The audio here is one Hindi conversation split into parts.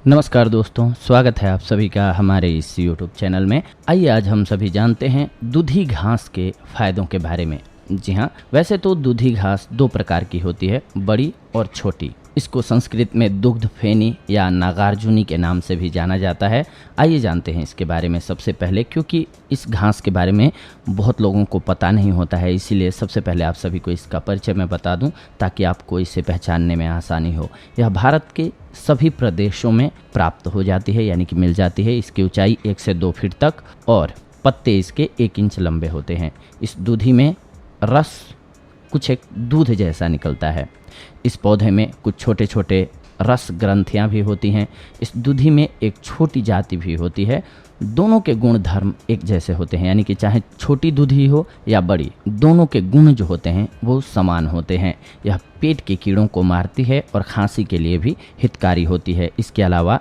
नमस्कार दोस्तों, स्वागत है आप सभी का हमारे इस YouTube चैनल में। आइए आज हम सभी जानते हैं दूधी घास के फायदों के बारे में। जी हाँ, वैसे तो दूधी घास दो प्रकार की होती है, बड़ी और छोटी। इसको संस्कृत में दुग्ध फेनी या नागार्जुनी के नाम से भी जाना जाता है। आइए जानते हैं इसके बारे में सबसे पहले, क्योंकि इस घास के बारे में बहुत लोगों को पता नहीं होता है, इसीलिए सबसे पहले आप सभी को इसका परिचय मैं बता दूं ताकि आपको इसे पहचानने में आसानी हो। यह भारत के सभी प्रदेशों में प्राप्त हो जाती है, यानी कि मिल जाती है। इसकी ऊंचाई 1 से 2 फीट तक और पत्ते इसके 1 इंच लंबे होते हैं। इस दूधी में रस कुछ एक दूध जैसा निकलता है। इस पौधे में कुछ छोटे छोटे रस ग्रंथियां भी होती हैं। इस दूधी में एक छोटी जाति भी होती है। दोनों के गुण धर्म एक जैसे होते हैं, यानी कि चाहे छोटी दूधी हो या बड़ी, दोनों के गुण जो होते हैं वो समान होते हैं। यह पेट के कीड़ों को मारती है और खांसी के लिए भी हितकारी होती है। इसके अलावा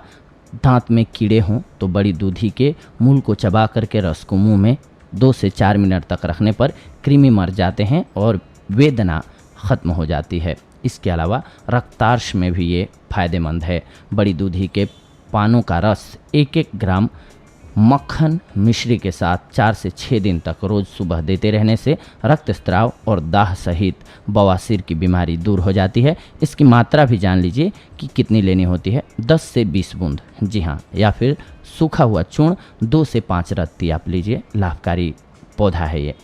दांत में कीड़े हों तो बड़ी दूधी के मूल को चबा करके रस को मुंह में 2 से 4 मिनट तक रखने पर कृमि मर जाते हैं और वेदना ख़त्म हो जाती है। इसके अलावा रक्तार्श में भी ये फायदेमंद है। बड़ी दूधी के पानों का रस 1-1 ग्राम मक्खन मिश्री के साथ 4 से 6 दिन तक रोज़ सुबह देते रहने से रक्तस्राव और दाह सहित बवासीर की बीमारी दूर हो जाती है। इसकी मात्रा भी जान लीजिए कि कितनी लेनी होती है, 10 से 20 बूंद, जी हाँ, या फिर सूखा हुआ चूर्ण 2 से 5 रत्ती आप लीजिए। लाभकारी पौधा है ये।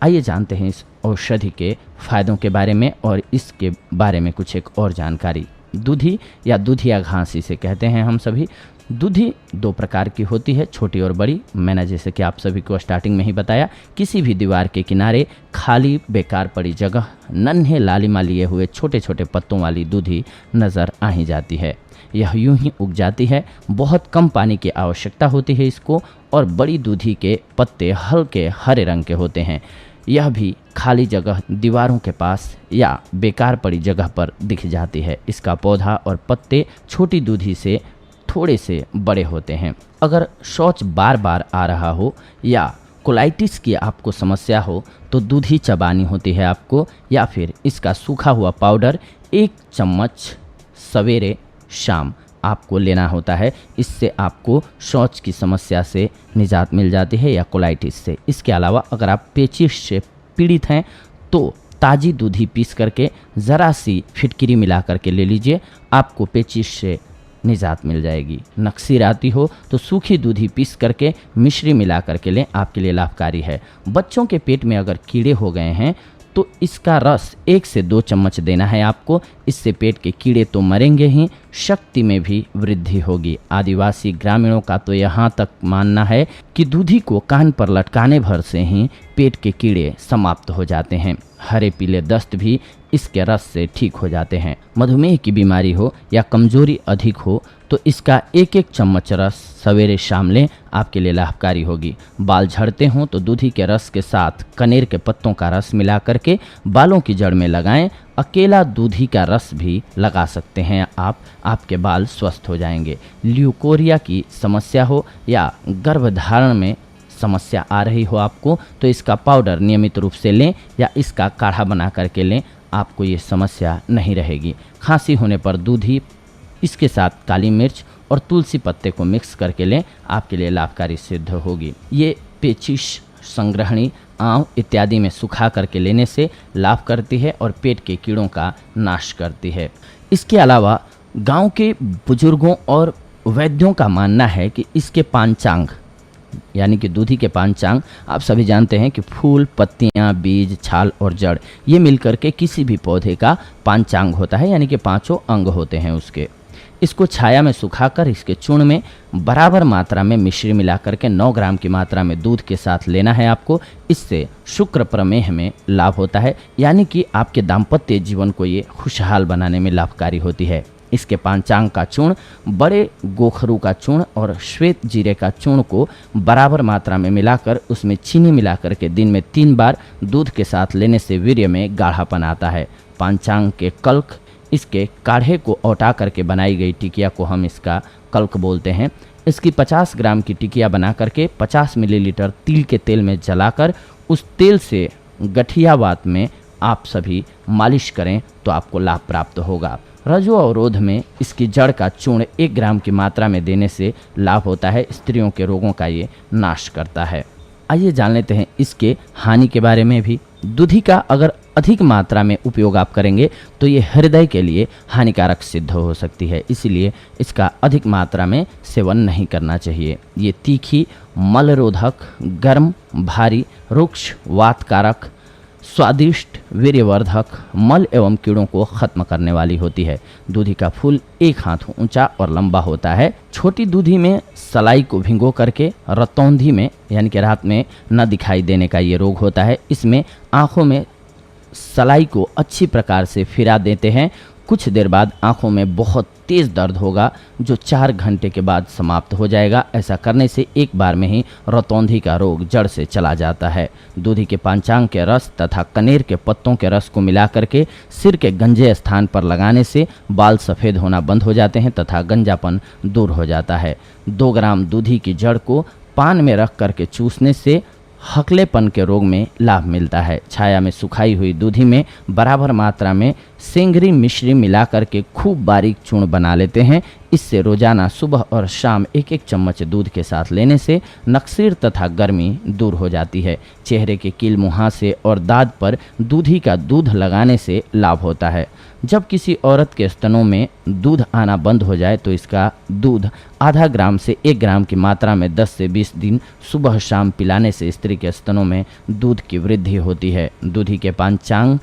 आइए जानते हैं इस औषधि के फायदों के बारे में और इसके बारे में कुछ एक और जानकारी। दूधी या दूधिया घास इसे कहते हैं हम सभी। दूधी 2 प्रकार की होती है, छोटी और बड़ी। मैंने जैसे कि आप सभी को स्टार्टिंग में ही बताया, किसी भी दीवार के किनारे खाली बेकार पड़ी जगह नन्हे लालिमा लिए हुए छोटे छोटे पत्तों वाली दूधी नज़र आ ही जाती है। यह यूं ही उग जाती है। बहुत कम पानी की आवश्यकता होती है इसको, और बड़ी दूधी के पत्ते हल्के हरे रंग के होते हैं। यह भी खाली जगह दीवारों के पास या बेकार पड़ी जगह पर दिख जाती है। इसका पौधा और पत्ते छोटी दूधी से थोड़े से बड़े होते हैं। अगर शौच बार बार आ रहा हो या कोलाइटिस की आपको समस्या हो तो दूधी चबानी होती है आपको, या फिर इसका सूखा हुआ पाउडर 1 चम्मच सवेरे शाम आपको लेना होता है। इससे आपको शौच की समस्या से निजात मिल जाती है या कोलाइटिस से। इसके अलावा अगर आप पेचिश से पीड़ित हैं तो ताज़ी दूधी पीस करके ज़रा सी फिटकिरी मिला करके ले लीजिए, आपको पेचिश से निजात मिल जाएगी। नक्सीर आती हो तो सूखी दूधी पीस करके मिश्री मिला करके लें, आपके लिए लाभकारी है। बच्चों के पेट में अगर कीड़े हो गए हैं तो इसका रस 1 से 2 चम्मच देना है आपको। इससे पेट के कीड़े तो मरेंगे ही, शक्ति में भी वृद्धि होगी। आदिवासी ग्रामीणों का तो यहाँ तक मानना है कि दूधी को कान पर लटकाने भर से ही पेट के कीड़े समाप्त हो जाते हैं। हरे पीले दस्त भी इसके रस से ठीक हो जाते हैं। मधुमेह की बीमारी हो या कमजोरी अधिक हो तो इसका 1-1 चम्मच रस सवेरे शाम लें, आपके लिए लाभकारी होगी। बाल झड़ते हों तो दूधी के रस के साथ कनेर के पत्तों का रस मिला करके बालों की जड़ में लगाएं। अकेला दूधी का रस भी लगा सकते हैं आप, आपके बाल स्वस्थ हो जाएंगे। ल्यूकोरिया की समस्या हो या गर्भधारण में समस्या आ रही हो आपको तो इसका पाउडर नियमित रूप से लें या इसका काढ़ा बना करके लें, आपको ये समस्या नहीं रहेगी। खांसी होने पर दूधी, इसके साथ काली मिर्च और तुलसी पत्ते को मिक्स करके लें, आपके लिए लाभकारी सिद्ध होगी। ये पेचिश, संग्रहणी, आंव इत्यादि में सुखा करके लेने से लाभ करती है और पेट के कीड़ों का नाश करती है। इसके अलावा गांव के बुजुर्गों और वैद्यों का मानना है कि इसके पांचांग, यानी कि दूधी के पांचांग, आप सभी जानते हैं कि फूल, पत्तियां, बीज, छाल और जड़, ये मिलकर के किसी भी पौधे का पांचांग होता है, यानी कि 5 अंग होते हैं उसके। इसको छाया में सुखाकर इसके चूर्ण में बराबर मात्रा में मिश्री मिला करके 9 ग्राम की मात्रा में दूध के साथ लेना है आपको। इससे शुक्र प्रमेह में लाभ होता है, यानी कि आपके दाम्पत्य जीवन को ये खुशहाल बनाने में लाभकारी होती है। इसके पांचांग का चूर्ण, बड़े गोखरू का चूर्ण और श्वेत जीरे का चूर्ण को बराबर मात्रा में मिलाकर उसमें चीनी मिलाकर के दिन में 3 बार दूध के साथ लेने से वीर्य में गाढ़ापन आता है। पांचांग के कल्क, इसके काढ़े को औटा करके बनाई गई टिकिया को हम इसका कल्क बोलते हैं। इसकी 50 ग्राम की टिकिया बना करके 50 मिलीलीटर तिल के तेल में जलाकर उस तेल से गठिया वात में आप सभी मालिश करें तो आपको लाभ प्राप्त होगा। रजो अवरोध में इसकी जड़ का चूर्ण 1 ग्राम की मात्रा में देने से लाभ होता है। स्त्रियों के रोगों का ये नाश करता है। आइए जान लेते हैं इसके हानि के बारे में भी। दूधी का अगर अधिक मात्रा में उपयोग आप करेंगे तो ये हृदय के लिए हानिकारक सिद्ध हो सकती है, इसीलिए इसका अधिक मात्रा में सेवन नहीं करना चाहिए। ये तीखी, मलरोधक, गर्म, भारी, रुक्ष, वातकारक, स्वादिष्ट, वीर्यवर्धक, मल एवं कीड़ों को खत्म करने वाली होती है। दूधी का फूल 1 हाथ ऊंचा और लंबा होता है। छोटी दूधी में सलाई को भिगो करके रतौंधी में यानी कि रात में न दिखाई देने का ये रोग होता है। इसमें आँखों में सलाई को अच्छी प्रकार से फिरा देते हैं। कुछ देर बाद आँखों में बहुत तेज़ दर्द होगा जो 4 घंटे के बाद समाप्त हो जाएगा। ऐसा करने से एक बार में ही रतौंधी का रोग जड़ से चला जाता है। दूधी के पांचांग के रस तथा कनेर के पत्तों के रस को मिला करके सिर के गंजे स्थान पर लगाने से बाल सफ़ेद होना बंद हो जाते हैं तथा गंजापन दूर हो जाता है। 2 ग्राम दूधी की जड़ को पान में रख करके चूसने से हकलेपन के रोग में लाभ मिलता है। छाया में सुखाई हुई दूधी में बराबर मात्रा में सेंगरी मिश्री मिलाकर के खूब बारीक चूर्ण बना लेते हैं। इससे रोजाना सुबह और शाम 1-1 चम्मच दूध के साथ लेने से नक्सीर तथा गर्मी दूर हो जाती है। चेहरे के कील मुहासे और दाद पर दूधी का दूध लगाने से लाभ होता है। जब किसी औरत के स्तनों में दूध आना बंद हो जाए तो इसका दूध आधा ग्राम से 1 ग्राम की मात्रा में 10 से 20 दिन सुबह शाम पिलाने से स्त्री के स्तनों में दूध की वृद्धि होती है। दूधी के पांचांग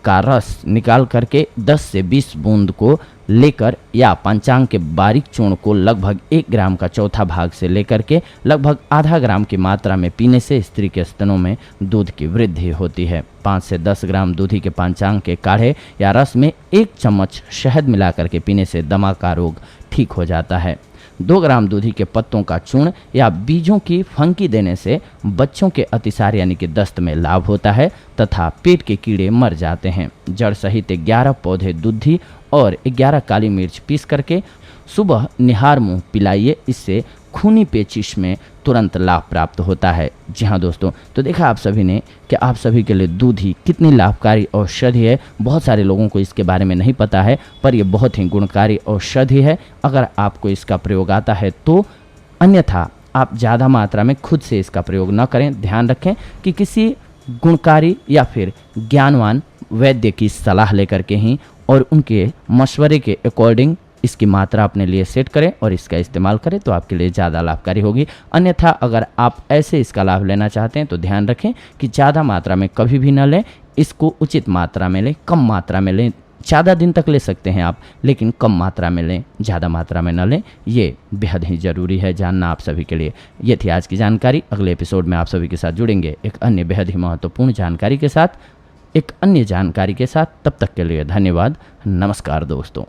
का रस निकाल करके 10 से 20 बूंद को लेकर या पंचांग के बारीक चूर्ण को लगभग 1 ग्राम का चौथा भाग से लेकर के लगभग आधा ग्राम की मात्रा में पीने से स्त्री के स्तनों में दूध की वृद्धि होती है। 5 से 10 ग्राम दूधी के पंचांग के काढ़े या रस में 1 चम्मच शहद मिलाकर के पीने से दमा का रोग ठीक हो जाता है। 2 ग्राम दूधी के पत्तों का चूर्ण या बीजों की फंकी देने से बच्चों के अतिसार यानी कि दस्त में लाभ होता है तथा पेट के कीड़े मर जाते हैं। जड़ सहित 11 पौधे दूधी और 11 काली मिर्च पीस करके सुबह निहार मुंह पिलाइए। इससे खूनी पेचिश में तुरंत लाभ प्राप्त होता है। जी हाँ दोस्तों, तो देखा आप सभी ने कि आप सभी के लिए दूधी कितनी लाभकारी औषधि है। बहुत सारे लोगों को इसके बारे में नहीं पता है, पर यह बहुत ही गुणकारी औषधि है। अगर आपको इसका प्रयोग आता है तो, अन्यथा आप ज़्यादा मात्रा में खुद से इसका प्रयोग न करें। ध्यान रखें कि किसी गुणकारी या फिर ज्ञानवान वैद्य की सलाह लेकर के ही और उनके मशवरे के अकॉर्डिंग इसकी मात्रा अपने लिए सेट करें और इसका इस्तेमाल करें तो आपके लिए ज़्यादा लाभकारी होगी। अन्यथा अगर आप ऐसे इसका लाभ लेना चाहते हैं तो ध्यान रखें कि ज़्यादा मात्रा में कभी भी न लें। इसको उचित मात्रा में लें, कम मात्रा में लें। ज़्यादा दिन तक ले सकते हैं आप, लेकिन कम मात्रा में लें, ज़्यादा मात्रा में न लें। ये बेहद ही ज़रूरी है जानना आप सभी के लिए। ये थी आज की जानकारी। अगले एपिसोड में आप सभी के साथ जुड़ेंगे एक अन्य बेहद ही महत्वपूर्ण जानकारी के साथ, एक अन्य जानकारी के साथ। तब तक के लिए धन्यवाद। नमस्कार दोस्तों।